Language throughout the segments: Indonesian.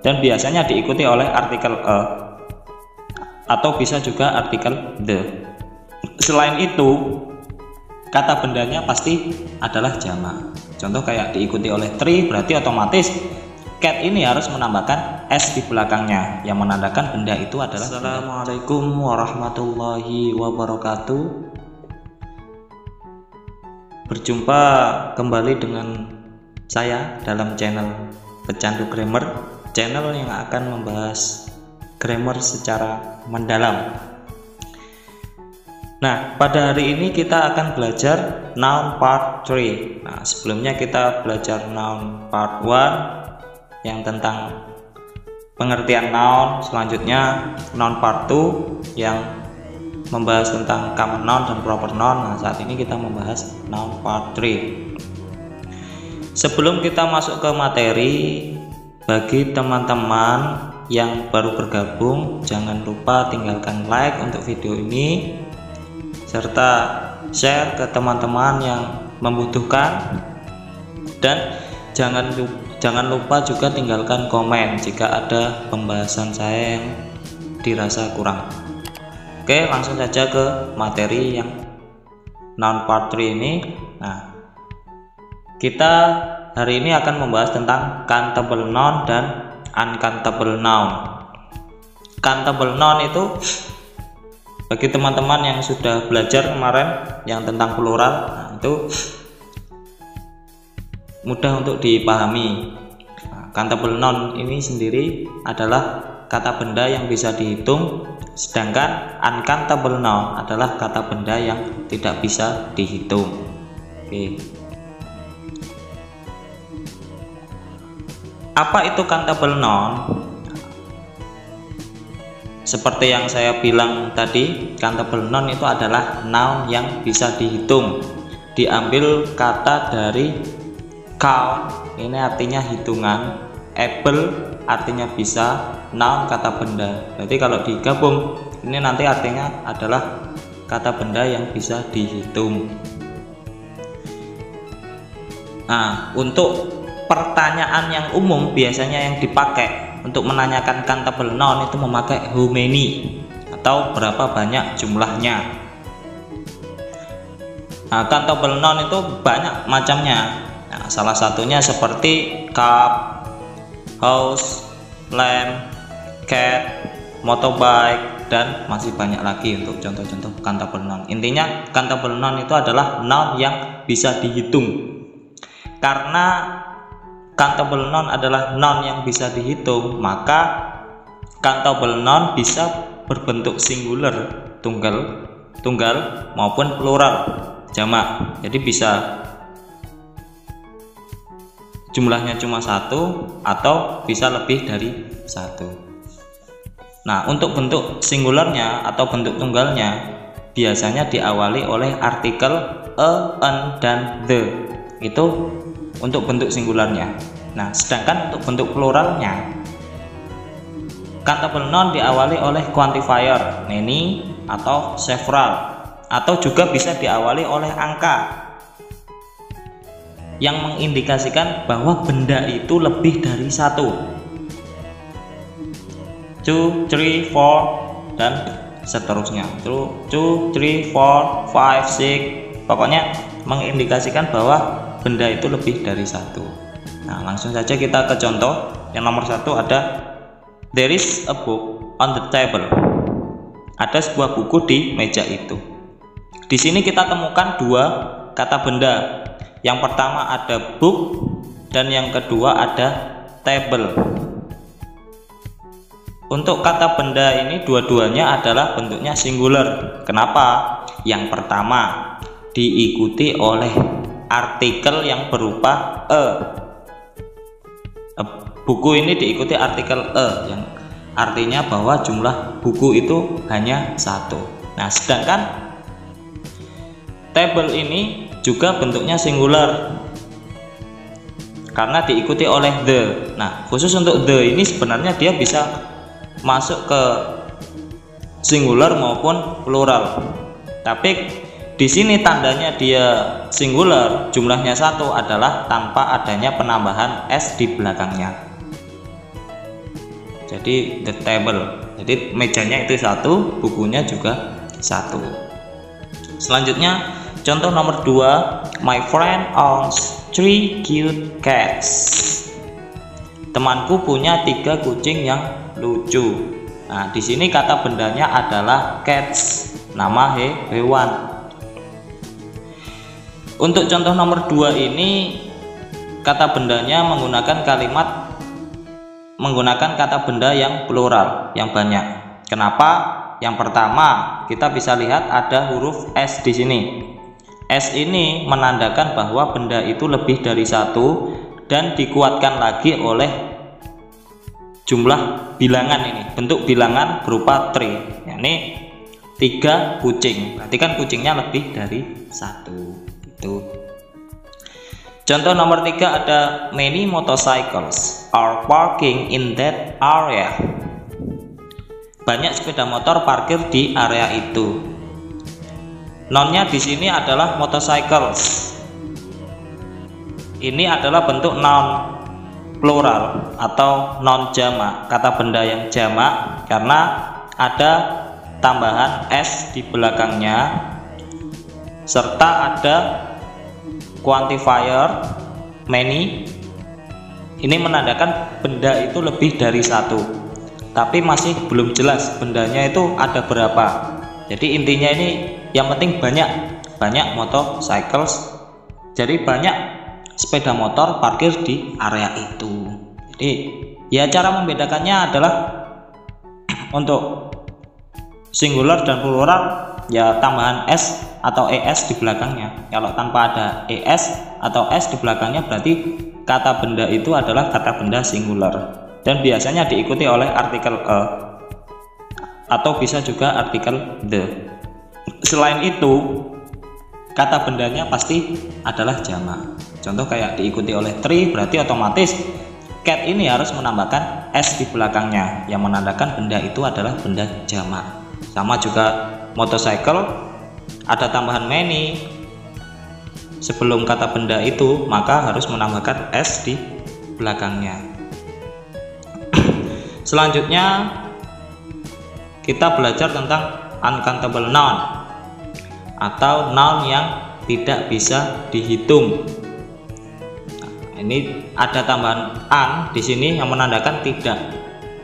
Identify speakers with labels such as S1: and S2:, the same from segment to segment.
S1: dan biasanya diikuti oleh artikel a atau bisa juga artikel the. Selain itu, kata bendanya pasti adalah jamak. Contoh kayak diikuti oleh tree, berarti otomatis cat ini harus menambahkan s di belakangnya yang menandakan benda itu adalah. Assalamualaikum warahmatullahi wabarakatuh. Berjumpa kembali dengan saya dalam channel Pecandu Grammar, channel yang akan membahas grammar secara mendalam. Nah, pada hari ini kita akan belajar noun part 3. Nah, sebelumnya kita belajar noun part 1 yang tentang pengertian noun, selanjutnya noun part 2 yang membahas tentang common noun dan proper noun. Nah, saat ini kita membahas noun part 3. Sebelum kita masuk ke materi, bagi teman-teman yang baru bergabung, jangan lupa tinggalkan like untuk video ini serta share ke teman-teman yang membutuhkan, dan jangan lupa juga tinggalkan komen jika ada pembahasan saya yang dirasa kurang. Oke, langsung saja ke materi yang noun part 3 ini. Nah, kita hari ini akan membahas tentang countable noun dan uncountable noun. Countable noun itu bagi teman-teman yang sudah belajar kemarin yang tentang plural, nah, itu mudah untuk dipahami. Nah, countable noun ini sendiri adalah kata benda yang bisa dihitung, sedangkan uncountable noun adalah kata benda yang tidak bisa dihitung. Oke. Apa itu countable noun? Seperti yang saya bilang tadi, countable noun itu adalah noun yang bisa dihitung. Diambil kata dari count, ini artinya hitungan, able artinya bisa, noun kata benda. Jadi kalau digabung, ini nanti artinya adalah kata benda yang bisa dihitung. Nah, untuk pertanyaan yang umum biasanya yang dipakai untuk menanyakan countable noun itu memakai how many atau berapa banyak jumlahnya. Nah, countable noun itu banyak macamnya. Nah, salah satunya seperti cup, house, lamp, cat, motorbike, dan masih banyak lagi untuk contoh-contoh countable noun. Intinya countable noun itu adalah noun yang bisa dihitung. Karena countable noun adalah noun yang bisa dihitung, maka countable noun bisa berbentuk singular, tunggal maupun plural, jamak. Jadi bisa jumlahnya cuma satu atau bisa lebih dari satu. Nah, untuk bentuk singularnya atau bentuk tunggalnya biasanya diawali oleh artikel a, an, dan the. Itu untuk bentuk singularnya. Nah, sedangkan untuk bentuk pluralnya, countable noun diawali oleh quantifier, many atau several, atau juga bisa diawali oleh angka yang mengindikasikan bahwa benda itu lebih dari satu. 2, 3, 4 dan seterusnya. 2, 3, 4, 5, 6, pokoknya mengindikasikan bahwa benda itu lebih dari satu. Nah, langsung saja kita ke contoh. Yang nomor 1 ada there is a book on the table. Ada sebuah buku di meja itu. Di sini kita temukan dua kata benda. Yang pertama ada book dan yang kedua ada table. Untuk kata benda ini dua-duanya adalah bentuknya singular. Kenapa? Yang pertama diikuti oleh artikel yang berupa a. Buku ini diikuti artikel a yang artinya bahwa jumlah buku itu hanya satu. Nah, sedangkan table ini juga bentuknya singular karena diikuti oleh the. Nah, khusus untuk the ini sebenarnya dia bisa masuk ke singular maupun plural. Tapi di sini tandanya dia singular, jumlahnya satu adalah tanpa adanya penambahan s di belakangnya. jadi the table. Jadi mejanya itu 1, bukunya juga 1. Selanjutnya contoh nomor 2, my friend owns 3 cute cats. Temanku punya 3 kucing yang lucu. Nah, di sini kata bendanya adalah cats, nama hewan. Untuk contoh nomor 2 ini kata bendanya menggunakan kata benda yang plural, yang banyak. Kenapa? Yang pertama, kita bisa lihat ada huruf S di sini. S ini menandakan bahwa benda itu lebih dari 1 dan dikuatkan lagi oleh jumlah bilangan ini, bentuk bilangan berupa 3, yakni 3 kucing. Berarti kan kucingnya lebih dari 1. Itu. Contoh nomor 3 ada many motorcycles are parking in that area. Banyak sepeda motor parkir di area itu. Nounnya di sini adalah motorcycles. Ini adalah bentuk noun plural atau non jamak, kata benda yang jamak karena ada tambahan s di belakangnya serta ada quantifier many. Ini menandakan benda itu lebih dari 1, tapi masih belum jelas bendanya itu ada berapa. Jadi intinya ini yang penting banyak motorcycles, jadi banyak sepeda motor parkir di area itu. Jadi ya cara membedakannya adalah untuk singular dan plural ya tambahan s atau es di belakangnya. Kalau tanpa ada es atau s di belakangnya berarti kata benda itu adalah kata benda singular dan biasanya diikuti oleh artikel a atau bisa juga artikel the. Selain itu kata bendanya pasti adalah jamak. Contoh kayak diikuti oleh tree berarti otomatis cat ini harus menambahkan s di belakangnya yang menandakan benda itu adalah benda jamak. Sama juga motorcycle ada tambahan many sebelum kata benda itu, maka harus menambahkan s di belakangnya. Selanjutnya kita belajar tentang uncountable noun atau noun yang tidak bisa dihitung. Nah, ini ada tambahan un di sini yang menandakan tidak.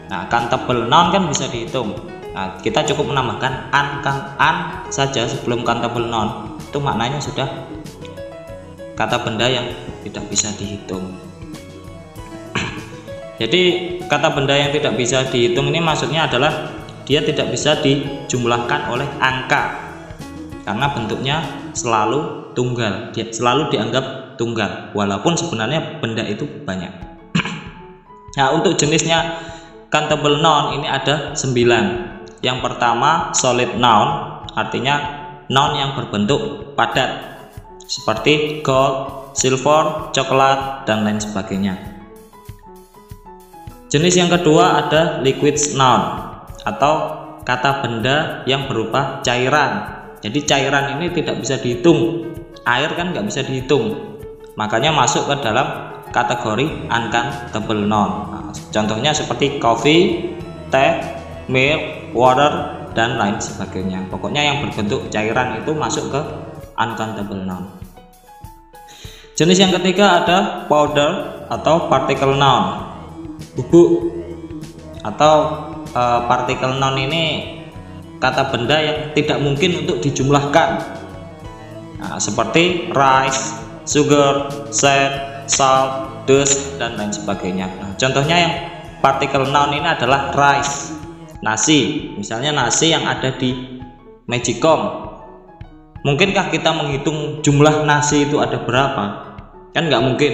S1: Nah, countable noun kan bisa dihitung. Nah, kita cukup menambahkan un saja sebelum countable noun. Itu maknanya sudah kata benda yang tidak bisa dihitung. Jadi kata benda yang tidak bisa dihitung ini maksudnya adalah dia tidak bisa dijumlahkan oleh angka karena bentuknya selalu tunggal, dia selalu dianggap tunggal walaupun sebenarnya benda itu banyak. Nah, untuk jenisnya countable noun ini ada 9. Yang pertama solid noun, artinya noun yang berbentuk padat seperti gold, silver, coklat dan lain sebagainya. Jenis yang kedua ada liquid noun atau kata benda yang berupa cairan. Jadi cairan ini tidak bisa dihitung, air kan nggak bisa dihitung, makanya masuk ke dalam kategori uncountable noun. Nah, contohnya seperti coffee, teh, milk, water dan lain sebagainya. Pokoknya yang berbentuk cairan itu masuk ke uncountable noun. Jenis yang ketiga ada powder atau particle noun, bubuk atau particle noun ini kata benda yang tidak mungkin untuk dijumlahkan. Nah, seperti rice, sugar, salt, dust dan lain sebagainya. Nah, contohnya yang particle noun ini adalah rice, nasi. Misalnya nasi yang ada di Magicom. Mungkinkah kita menghitung jumlah nasi itu ada berapa? Kan nggak mungkin.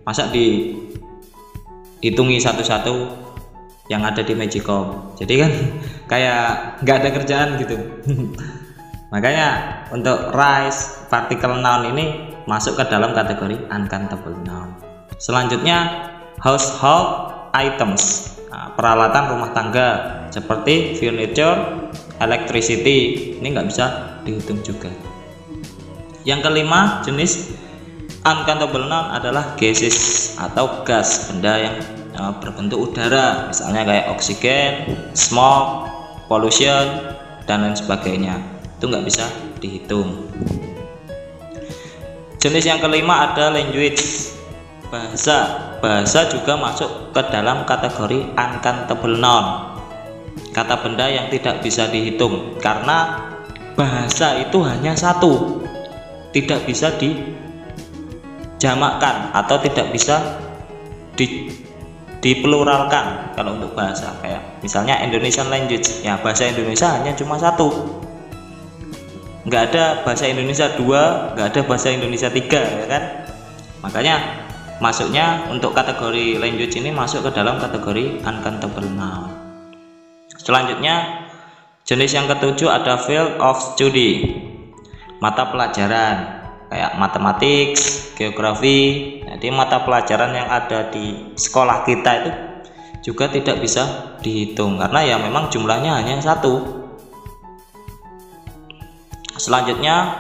S1: Masa dihitungi satu-satu yang ada di Magicom. Jadi kan kayak nggak ada kerjaan gitu. Makanya untuk rice particle noun ini masuk ke dalam kategori uncountable noun. Selanjutnya household items, nah, peralatan rumah tangga seperti furniture, electricity, ini nggak bisa dihitung juga. Yang kelima jenis uncountable noun adalah gases atau gas, benda yang berbentuk udara, misalnya kayak oksigen, smoke, pollution, dan lain sebagainya. Itu nggak bisa dihitung. Jenis yang kelima ada language, bahasa juga masuk ke dalam kategori uncountable noun, kata benda yang tidak bisa dihitung, karena bahasa itu hanya satu, tidak bisa dijamakkan atau tidak bisa dipluralkan. Kalau untuk bahasa kayak misalnya Indonesian language, ya bahasa Indonesia hanya cuma satu, nggak ada bahasa Indonesia 2, nggak ada bahasa Indonesia 3, ya kan. Makanya masuknya untuk kategori language ini masuk ke dalam kategori uncountable noun. Selanjutnya jenis yang ketujuh ada field of study, mata pelajaran kayak matematik, geografi. Jadi mata pelajaran yang ada di sekolah kita itu juga tidak bisa dihitung karena ya memang jumlahnya hanya satu. Selanjutnya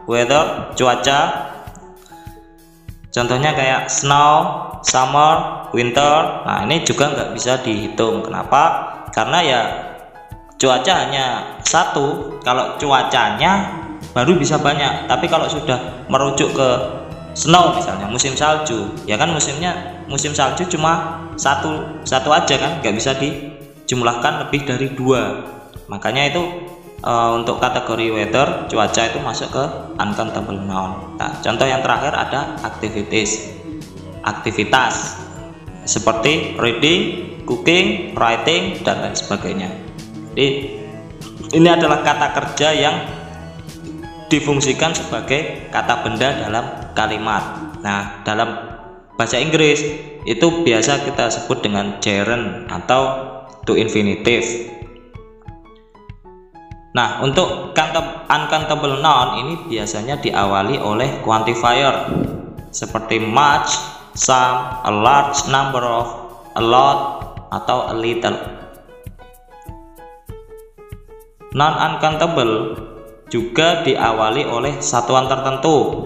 S1: weather, cuaca, contohnya kayak snow, summer, winter. Nah ini juga nggak bisa dihitung. Kenapa? Karena ya cuaca hanya satu. Kalau cuacanya baru bisa banyak, tapi kalau sudah merujuk ke snow misalnya musim salju, ya kan musim salju cuma satu aja kan, nggak bisa dijumlahkan lebih dari 2. Makanya itu untuk kategori weather, cuaca itu masuk ke uncountable noun. Nah, contoh yang terakhir ada aktivitas seperti reading, cooking, writing, dan lain sebagainya. Jadi ini adalah kata kerja yang difungsikan sebagai kata benda dalam kalimat. Nah, dalam bahasa Inggris itu biasa kita sebut dengan gerund atau to infinitive. Nah, untuk uncountable noun ini biasanya diawali oleh quantifier seperti much, some, a large number of, a lot, atau a little. Non-uncountable juga diawali oleh satuan tertentu,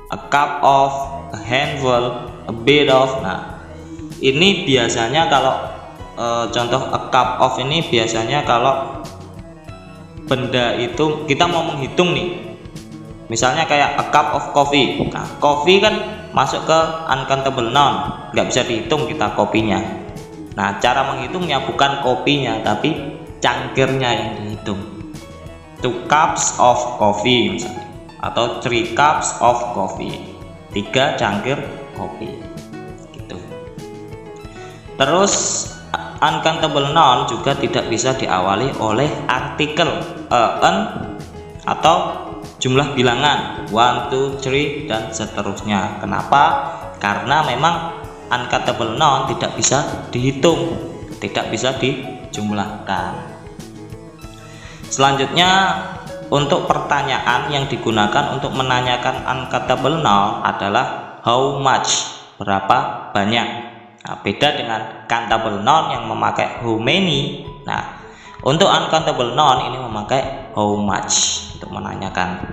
S1: a cup of, a handful, a bit of. Nah, ini biasanya kalau contoh a cup of ini biasanya kalau benda itu kita mau menghitung nih, misalnya kayak a cup of coffee. Nah, coffee kan masuk ke uncountable noun, nggak bisa dihitung kita kopinya. Nah, cara menghitungnya bukan kopinya tapi cangkirnya yang dihitung. 2 cups of coffee misalnya, atau 3 cups of coffee, 3 cangkir kopi gitu. Terus uncountable noun juga tidak bisa diawali oleh artikel an atau jumlah bilangan 1, 2, 3 dan seterusnya. Kenapa? Karena memang uncountable noun tidak bisa dihitung, tidak bisa dijumlahkan. Selanjutnya untuk pertanyaan yang digunakan untuk menanyakan uncountable noun adalah how much, berapa banyak. Nah, beda dengan countable noun yang memakai how many. Nah, untuk uncountable noun ini memakai how much untuk menanyakan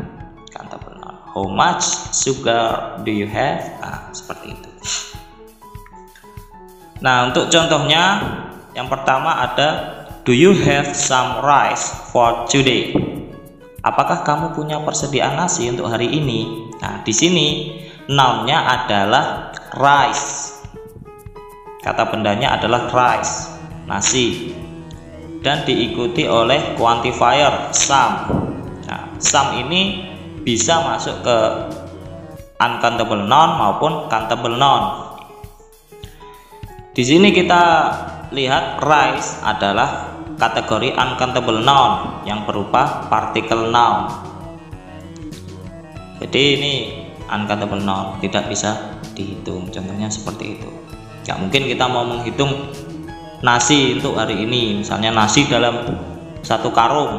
S1: countable noun. How much sugar do you have? Nah, seperti itu. Nah, untuk contohnya yang pertama ada do you have some rice for today? Apakah kamu punya persediaan nasi untuk hari ini? Nah, di sini nounnya adalah rice. Kata bendanya adalah rice, nasi. Dan diikuti oleh quantifier some. Nah, some ini bisa masuk ke uncountable noun maupun countable noun. Di sini kita lihat rice adalah kategori uncountable noun yang berupa partikel noun. Jadi ini uncountable noun, tidak bisa dihitung. Contohnya seperti itu. Gak mungkin kita mau menghitung nasi untuk hari ini, misalnya nasi dalam 1 karung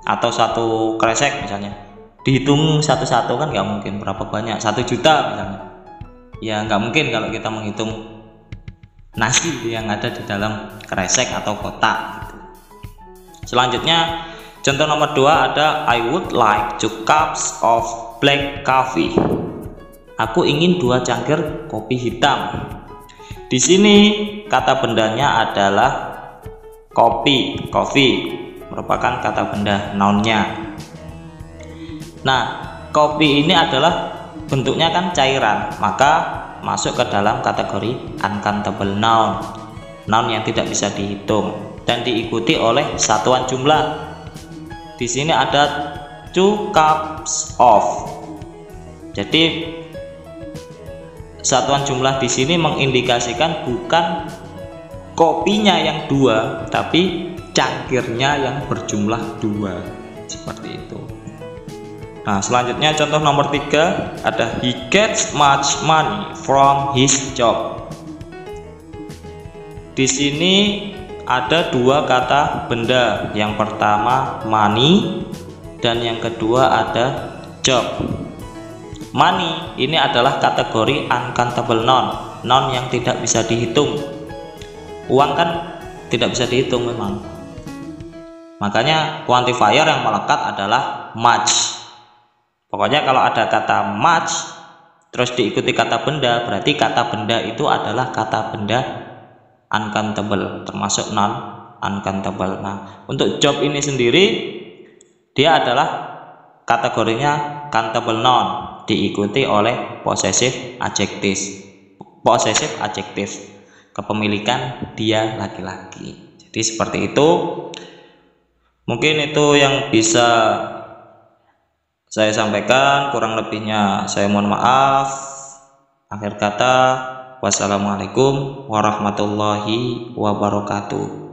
S1: atau 1 kresek misalnya, dihitung satu-satu kan nggak mungkin. Berapa banyak? 1 juta misalnya, ya nggak mungkin kalau kita menghitung nasi yang ada di dalam kresek atau kotak gitu. Selanjutnya contoh nomor 2 ada I would like 2 cups of black coffee. Aku ingin 2 cangkir kopi hitam. Di sini kata bendanya adalah kopi, coffee merupakan kata benda nounnya. Nah, kopi ini adalah bentuknya kan cairan, maka masuk ke dalam kategori uncountable noun, noun yang tidak bisa dihitung dan diikuti oleh satuan jumlah. Di sini ada 2 cups of. Jadi satuan jumlah di sini mengindikasikan bukan kopinya yang 2, tapi cangkirnya yang berjumlah 2, seperti itu. Nah, selanjutnya contoh nomor 3 ada he gets much money from his job. Di sini ada 2 kata benda. Yang pertama money dan yang kedua ada job. Money ini adalah kategori uncountable noun, noun yang tidak bisa dihitung. Uang kan tidak bisa dihitung memang. Makanya quantifier yang melekat adalah much. Pokoknya kalau ada kata much terus diikuti kata benda, berarti kata benda itu adalah kata benda uncountable, termasuk non uncountable. Nah, untuk job ini sendiri dia adalah kategorinya countable noun, diikuti oleh possessive adjective, kepemilikan dia laki-laki. Jadi seperti itu. Mungkin itu yang bisa saya sampaikan, kurang lebihnya saya mohon maaf. Akhir kata, wassalamualaikum warahmatullahi wabarakatuh.